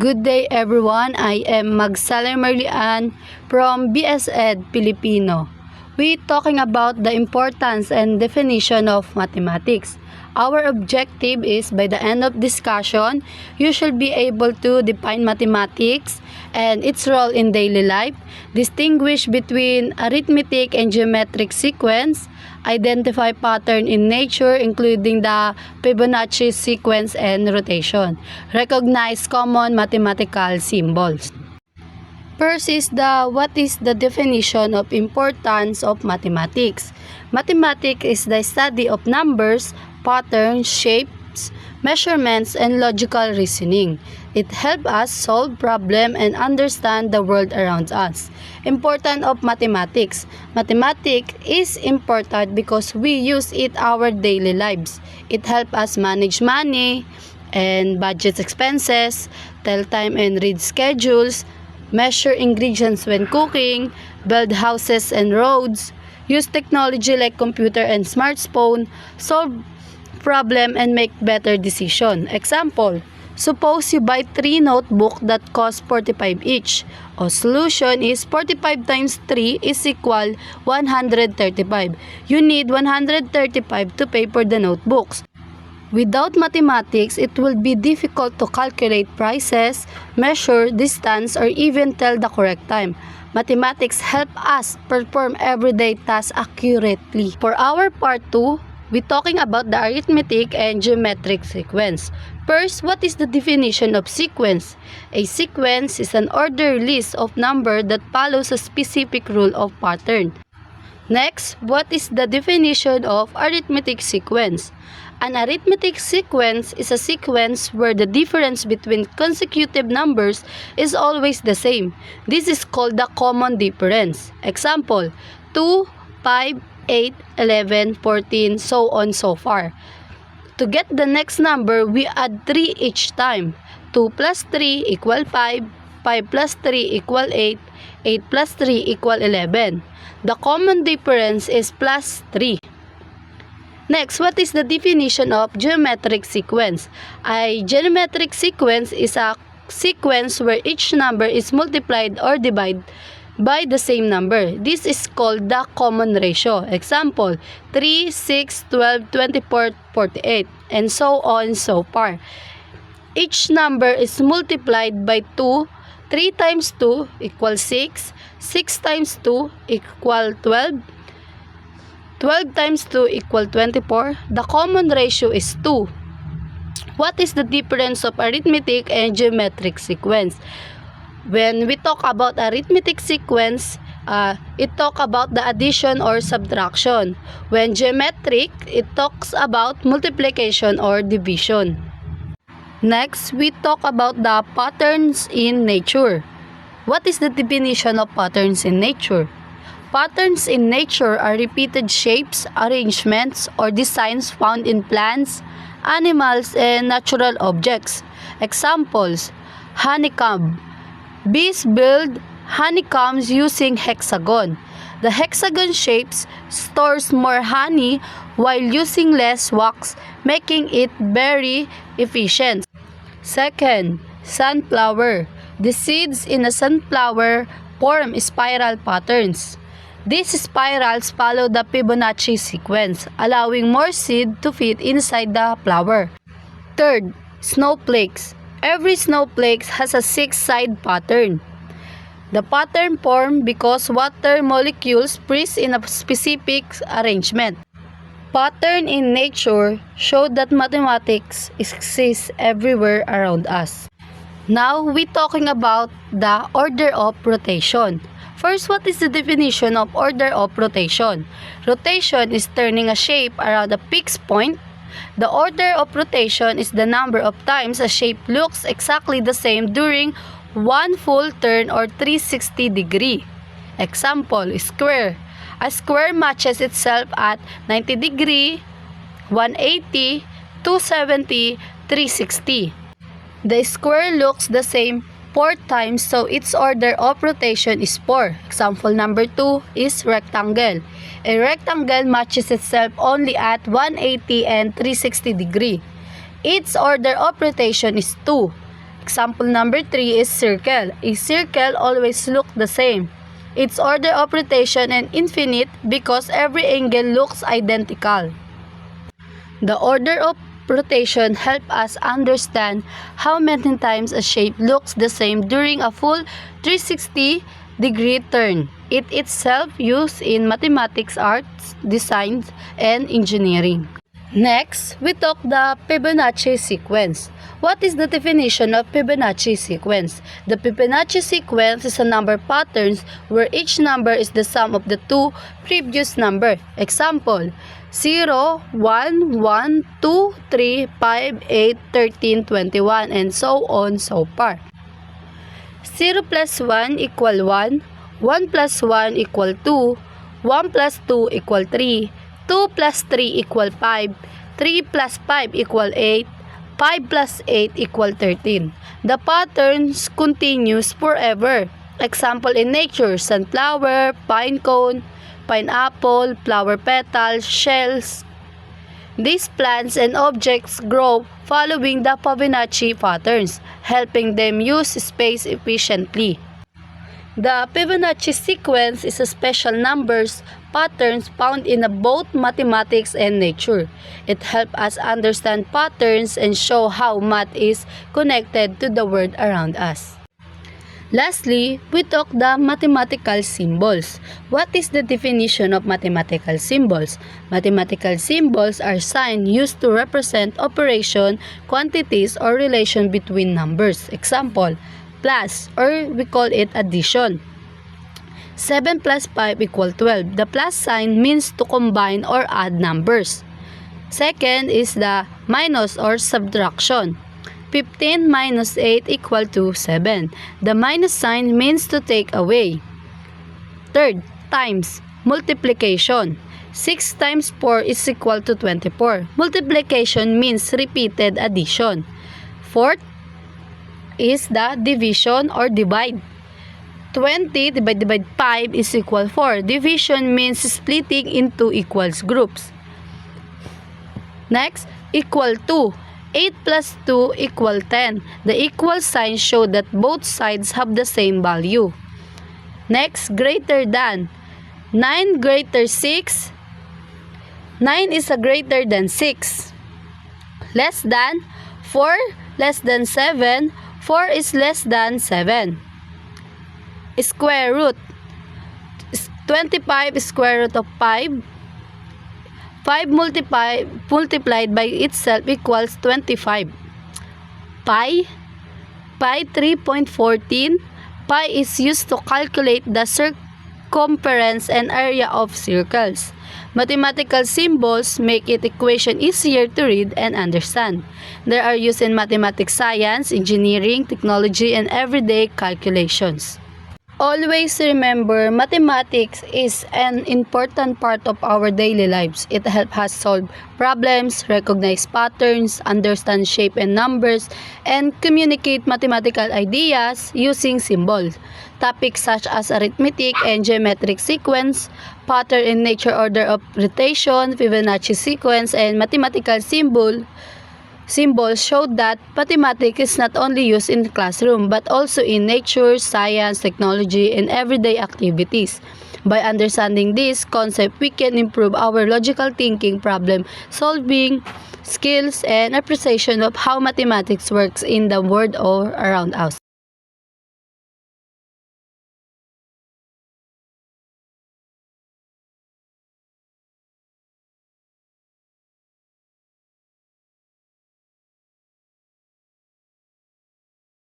Good day everyone, I am Magsaler Marlian from BS Ed Filipino. We talking about the importance and definition of mathematics. Our objective is by the end of discussion, you should be able to define mathematics and its role in daily life, distinguish between arithmetic and geometric sequence, identify pattern in nature including the Fibonacci sequence and rotation, recognize common mathematical symbols. First is what is the definition of importance of mathematics. Mathematics is the study of numbers, patterns, shapes, measurements, and logical reasoning. It helps us solve problems and understand the world around us. Importance of mathematics. Mathematics is important because we use it in our daily lives. It helps us manage money and budget expenses, tell time and read schedules, measure ingredients when cooking, build houses and roads, use technology like computer and smartphone, solve problem and make better decision. Example, suppose you buy 3 notebooks that cost 45 each. O solution is 45 times 3 is equal 135. You need 135 to pay for the notebooks. Without mathematics, it will be difficult to calculate prices, measure distance, or even tell the correct time. Mathematics help us perform everyday tasks accurately. For our part 2, we're talking about the arithmetic and geometric sequence. First, what is the definition of sequence? A sequence is an ordered list of numbers that follows a specific rule of pattern. Next, what is the definition of arithmetic sequence? An arithmetic sequence is a sequence where the difference between consecutive numbers is always the same. This is called the common difference. Example, 2, 5, 8, 11, 14, so on so far. To get the next number, we add 3 each time. 2 plus 3 equal 5, 5 plus 3 equal 8, 8 plus 3 equal 11. The common difference is plus 3. Next, what is the definition of geometric sequence? A geometric sequence is a sequence where each number is multiplied or divided by the same number. This is called the common ratio. Example, 3, 6, 12, 24, 48, and so on so far. Each number is multiplied by 2. 3 times 2 equals 6. 6 times 2 equal 12. 12 times 2 equal 24. The common ratio is 2. What is the difference of arithmetic and geometric sequence? When we talk about arithmetic sequence, it talks about the addition or subtraction. When geometric, it talks about multiplication or division. Next, we talk about the patterns in nature. What is the definition of patterns in nature? Patterns in nature are repeated shapes, arrangements, or designs found in plants, animals, and natural objects. Examples, honeycomb. Bees build honeycombs using hexagon. The hexagon shapes stores more honey while using less wax, making it very efficient. Second, sunflower. The seeds in a sunflower form spiral patterns. These spirals follow the Fibonacci sequence, allowing more seed to fit inside the flower. Third, snowflakes. Every snowflake has a 6-side pattern. The pattern formed because water molecules freeze in a specific arrangement. Pattern in nature show that mathematics exists everywhere around us. Now, we're talking about the order of rotation. First, what is the definition of order of rotation? Rotation is turning a shape around a fixed point. The order of rotation is the number of times a shape looks exactly the same during one full turn or 360 degree. Example, square. A square matches itself at 90 degree, 180, 270, 360. The square looks the same 4 times, so its order of rotation is 4. Example number 2 is rectangle. A rectangle matches itself only at 180 and 360 degree. Its order of rotation is 2. Example number 3 is circle. A circle always looks the same. Its order of rotation is infinite because every angle looks identical. The order of rotation helps us understand how many times a shape looks the same during a full 360-degree turn. It itself used in mathematics, arts, design, and engineering. Next, we talk the Fibonacci sequence. What is the definition of Fibonacci sequence? The Fibonacci sequence is a number pattern where each number is the sum of the two previous numbers. Example, 0, 1, 1, 2, 3, 5, 8, 13, 21, and so on so far. 0 plus 1 equal 1, 1 plus 1 equal 2, 1 plus 2 equal 3, 2 plus 3 equal 5, 3 plus 5 equal 8, 5 plus 8 equal 13. The patterns continues forever. Example in nature, sunflower, pine cone, pineapple, flower petals, shells. These plants and objects grow following the Fibonacci patterns, helping them use space efficiently. The Fibonacci sequence is a special numbers patterns found in both mathematics and nature. It helps us understand patterns and show how math is connected to the world around us. Lastly, we talk the mathematical symbols. What is the definition of mathematical symbols? Mathematical symbols are signs used to represent operation, quantities, or relation between numbers. Example, plus, or we call it addition. 7 plus 5 equal 12. The plus sign means to combine or add numbers. Second is the minus or subtraction. 15 minus 8 equal to 7. The minus sign means to take away. Third, times, multiplication. 6 times 4 is equal to 24. Multiplication means repeated addition. Fourth is the division or divide. 20 divided by 5 is equal 4. Division means splitting into equals groups. Next, equal to. 8 plus 2 equal 10. The equal sign show that both sides have the same value. Next, greater than. 9 greater 6. 9 is a greater than 6. Less than. 4 less than 7. 4 is less than 7. Square root. 25 square root of 5. 5 multiplied by itself equals 25. Pi 3.14. Pi is used to calculate the circumference and area of circles. Mathematical symbols make it equation easier to read and understand. They are used in mathematics, science, engineering, technology, and everyday calculations. Always remember, mathematics is an important part of our daily lives. It helps us solve problems, recognize patterns, understand shape and numbers, and communicate mathematical ideas using symbols. Topics such as arithmetic and geometric sequence, pattern in nature, order of rotation, Fibonacci sequence, and mathematical symbols showed that mathematics is not only used in the classroom but also in nature, science, technology, and everyday activities. By understanding this concept, we can improve our logical thinking, problem solving skills, and appreciation of how mathematics works in the world or around us.